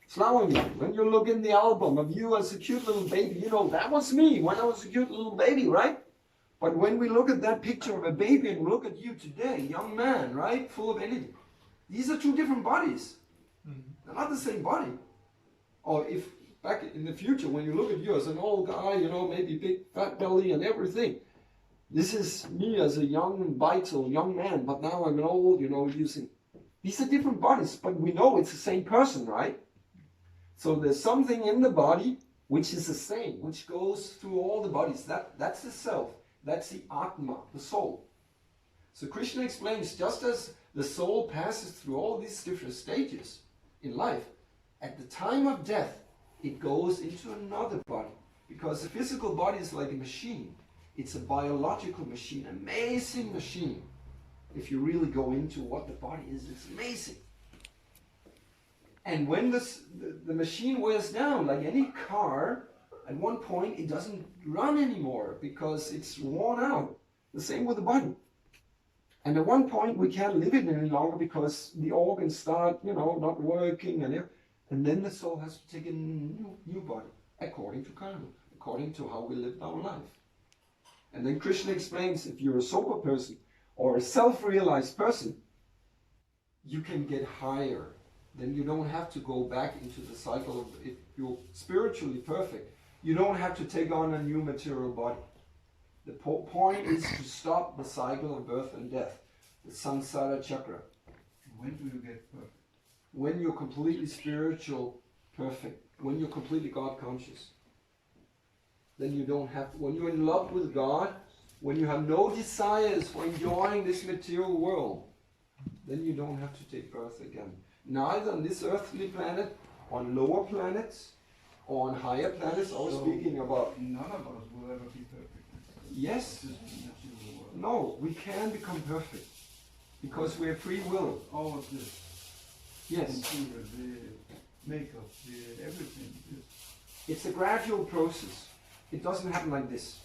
Slowly, when you look in the album of you as a cute little baby, that was me when I was a cute little baby, right? But when we look at that picture of a baby and look at you today, young man, right? Full of energy. These are two different bodies. They're not the same body. Or if back in the future, when you look at you as an old guy, maybe big fat belly and everything, this is me as a young, vital young man, but now I'm an old, using. These are different bodies, but we know it's the same person, right? So there's something in the body which is the same, which goes through all the bodies. That's the self. That's the Atma, the soul. So Krishna explains, just as the soul passes through all these different stages in life, at the time of death, it goes into another body. Because the physical body is like a machine. It's a biological machine, amazing machine. If you really go into what the body is, it's amazing. And when the machine wears down, like any car, at one point it doesn't run anymore because it's worn out. The same with the body. And at one point we can't live it any longer because the organs start, not working, and then the soul has to take a new body, according to karma, according to how we lived our life. And then Krishna explains, if you're a sober person or a self-realized person, you can get higher. Then you don't have to go back into the cycle of, if you're spiritually perfect, you don't have to take on a new material body. The point is to stop the cycle of birth and death, the samsara chakra.
When do you get perfect?
When you're completely spiritual, perfect. When you're completely God conscious. Then you don't have to, when you're in love with God, when you have no desires for enjoying this material world, then you don't have to take birth again. Neither on this earthly planet, on lower planets, or on higher planets. I was speaking about...
None of us will ever be perfect.
Yes. No, we can become perfect. Because we have free will.
All of this.
Yes.
The makeup, everything. Yes.
It's a gradual process. It doesn't happen like this.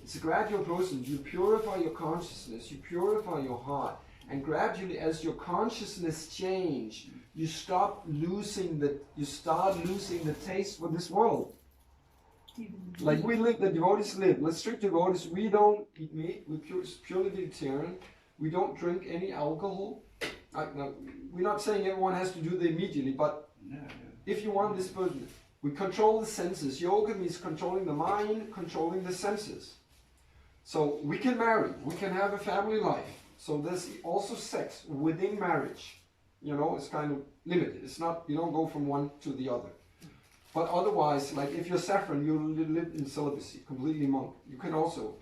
It's a gradual process. You purify your consciousness, you purify your heart, and gradually as your consciousness change, you start losing the taste for this world. Like we live, the devotees live. Let's strict devotees, we don't eat meat, we're purely vegetarian. We don't drink any alcohol. No, we're not saying everyone has to do that immediately, but if you want this person, we control the senses. Yoga means controlling the mind, controlling the senses. So we can marry, we can have a family life. So there's also sex within marriage. You know, it's kind of limited. It's not, you don't go from one to the other. But otherwise, like if you're Saffron, you live in celibacy, completely monk. You can also,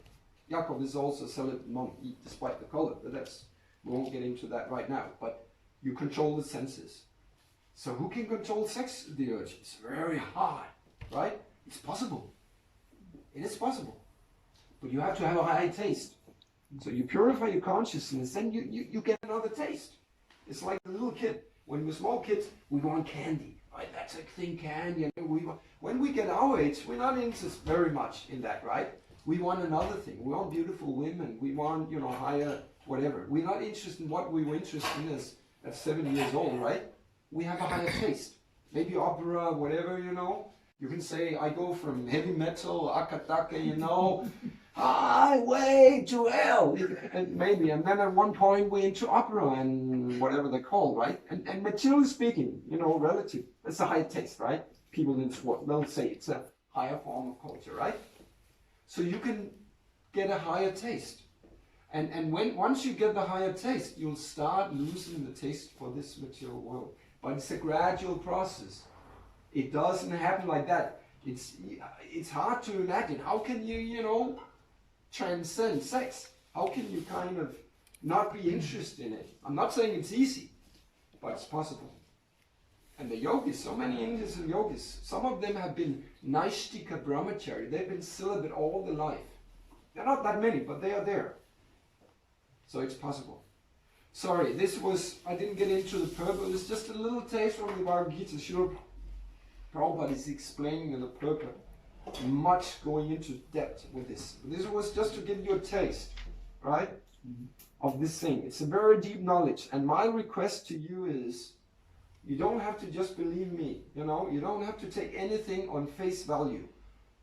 Jakob is also a celibate monk, despite the color, but we won't get into that right now. But you control the senses. So who can control sex, the urge? It's very hard, right? It's possible. It is possible. But you have to have a high taste. So you purify your consciousness, then you get another taste. It's like a little kid. When we're small kids, we want candy, right? That's a thing, candy. And when we get our age, we're not interested very much in that, right? We want another thing. We want beautiful women. We want, you know, higher, whatever. We're not interested in what we were interested in at 7 years old, right? We have a higher taste. Maybe opera, whatever, you know. You can say, I go from heavy metal, akataka, you know, highway to hell. And maybe, and then at one point we're into opera and whatever they're called, right? And materially speaking, you know, relative, it's a high taste, right? People in this world, they'll say it's a higher form of culture, right? So you can get a higher taste. And once you get the higher taste, you'll start losing the taste for this material world. But it's a gradual process. It doesn't happen like that. It's hard to imagine. How can you, you know, transcend sex? How can you kind of not be interested in it? I'm not saying it's easy, but it's possible. And the yogis, so many Indians and yogis, some of them have been Naishtika brahmachari. They've been celibate all their life. They're not that many, but they are there. So it's possible. Sorry, I didn't get into the purpose. It's just a little taste from the Bhagavad-Gita. Srila Prabhupada is explaining in the purpose, much going into depth with this. This was just to give you a taste, right, of this thing. It's a very deep knowledge. And my request to you is, you don't have to just believe me, you know. You don't have to take anything on face value.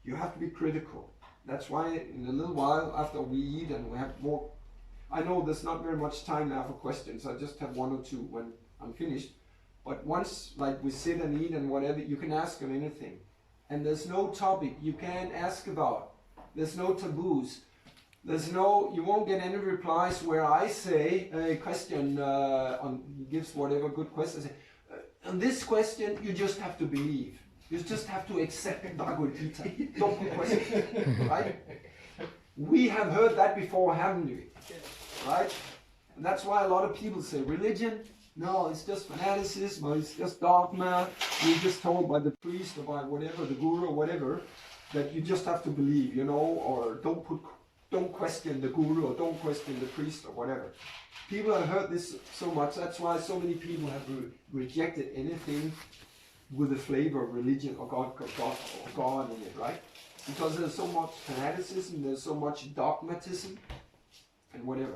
You have to be critical. That's why in a little while after we eat and we have more, I know there's not very much time now for questions. I just have one or two when I'm finished. But once, like, we sit and eat and whatever, you can ask on anything. And there's no topic you can ask about. There's no taboos. You won't get any replies where I say a question, gives whatever good question. On this question, you just have to believe. You just have to accept Bhagavad-Gita. Don't put questions, right? We have heard that before, haven't we? Right? And that's why a lot of people say religion, no, it's just fanaticism, or it's just dogma. You're just told by the priest or by whatever, the guru or whatever, that you just have to believe, you know, or don't question the guru or don't question the priest or whatever. People have heard this so much. That's why so many people have rejected anything with the flavor of religion or God in it, right? Because there's so much fanaticism, there's so much dogmatism and whatever.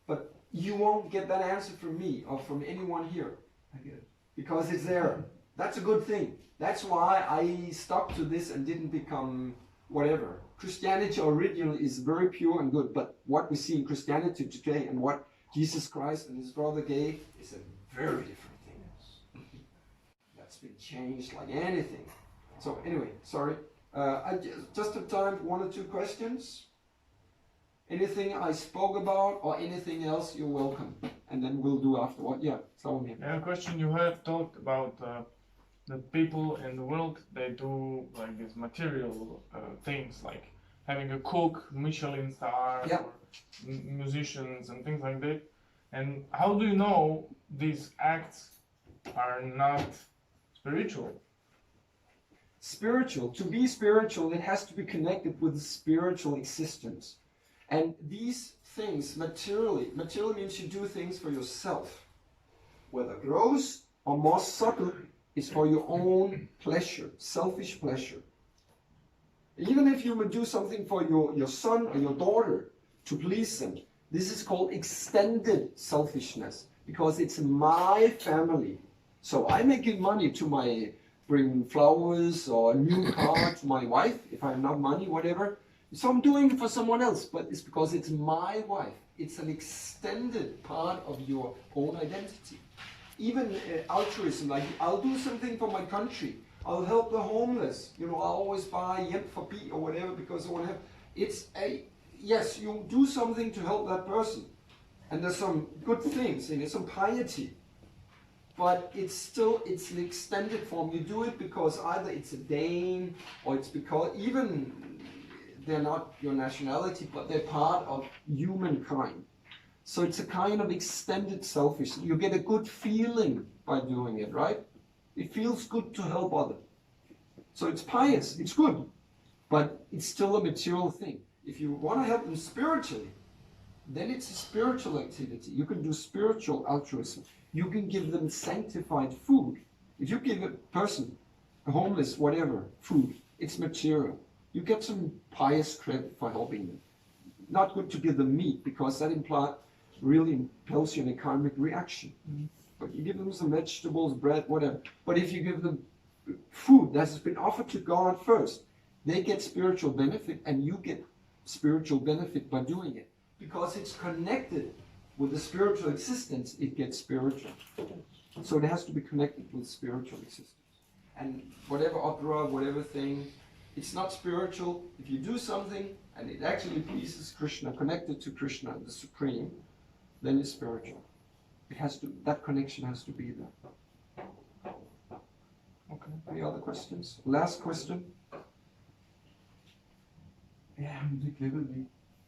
But you won't get that answer from me or from anyone here.
I get it.
Because it's there. That's a good thing. That's why I stuck to this and didn't become whatever. Christianity originally is very pure and good, but what we see in Christianity today and what Jesus Christ and his brother gave is a very different thing. That's been changed like anything. So anyway, sorry. I just have time for one or two questions. Anything I spoke about or anything else, you're welcome. And then we'll do afterward. Yeah, someone here.
A question. You have talked about the people in the world, they do like these material things, like having a cook, Michelin star,
Yeah.
or musicians and things like that. And how do you know these acts are not spiritual?
Spiritual. To be spiritual, it has to be connected with the spiritual existence. And these things, materially means you do things for yourself. Whether gross or more subtle, is for your own pleasure, selfish pleasure. Even if you would do something for your son or your daughter to please them, this is called extended selfishness, because it's my family. So I may give money to my bring flowers or a new car to my wife if I have not money, whatever. So I'm doing it for someone else, but it's because it's my wife. It's an extended part of your own identity. Even altruism, like I'll do something for my country. I'll help the homeless. You know, I'll always buy Hjælp Forbi or whatever because I want to have. It's a, yes, you do something to help that person. And there's some good things in it, some piety. But it's an extended form. You do it because either it's a Dane or it's because even they're not your nationality, but they're part of humankind. So it's a kind of extended selfishness. You get a good feeling by doing it, right? It feels good to help others. So it's pious, it's good, but it's still a material thing. If you want to help them spiritually, then it's a spiritual activity. You can do spiritual altruism. You can give them sanctified food. If you give a person, a homeless, whatever, food, it's material. You get some pious credit for helping them. Not good to give them meat because that really impels you an karmic reaction. But you give them some vegetables, bread, whatever. But if you give them food that has been offered to God first, they get spiritual benefit and you get spiritual benefit by doing it. Because it's connected with the spiritual existence, it gets spiritual. So it has to be connected with spiritual existence. And whatever opera, whatever thing, it's not spiritual. If you do something and it actually pleases Krishna, connected to Krishna, the Supreme, then it's spiritual. It has to, that connection has to be there. Okay, any other questions? Last question.
Ja, men det glemmer vi.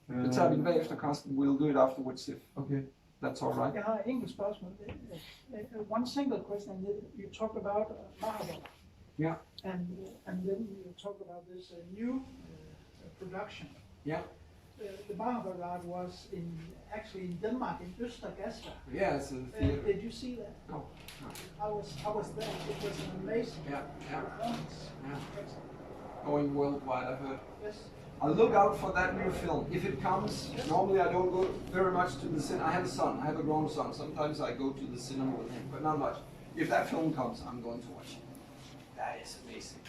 Det tager vi bagefter, Carsten. We'll do it afterwards if
Okay.
that's all right.
Jeg har et enkelt spørgsmål. One single question. You talked about Bhagavad.
Yeah.
And then you talked about this new production.
Yeah.
The Bhagavad was actually in Denmark, in Østergasva.
Yeah, it's a theater.
Did you see that?
No.
I was there. It was an amazing performance.
Going worldwide, I've heard.
Yes.
I'll look out for that new film. If it comes, normally I don't go very much to the cinema. I have a son, I have a grown son. Sometimes I go to the cinema with him, but not much. If that film comes, I'm going to watch it. That is amazing.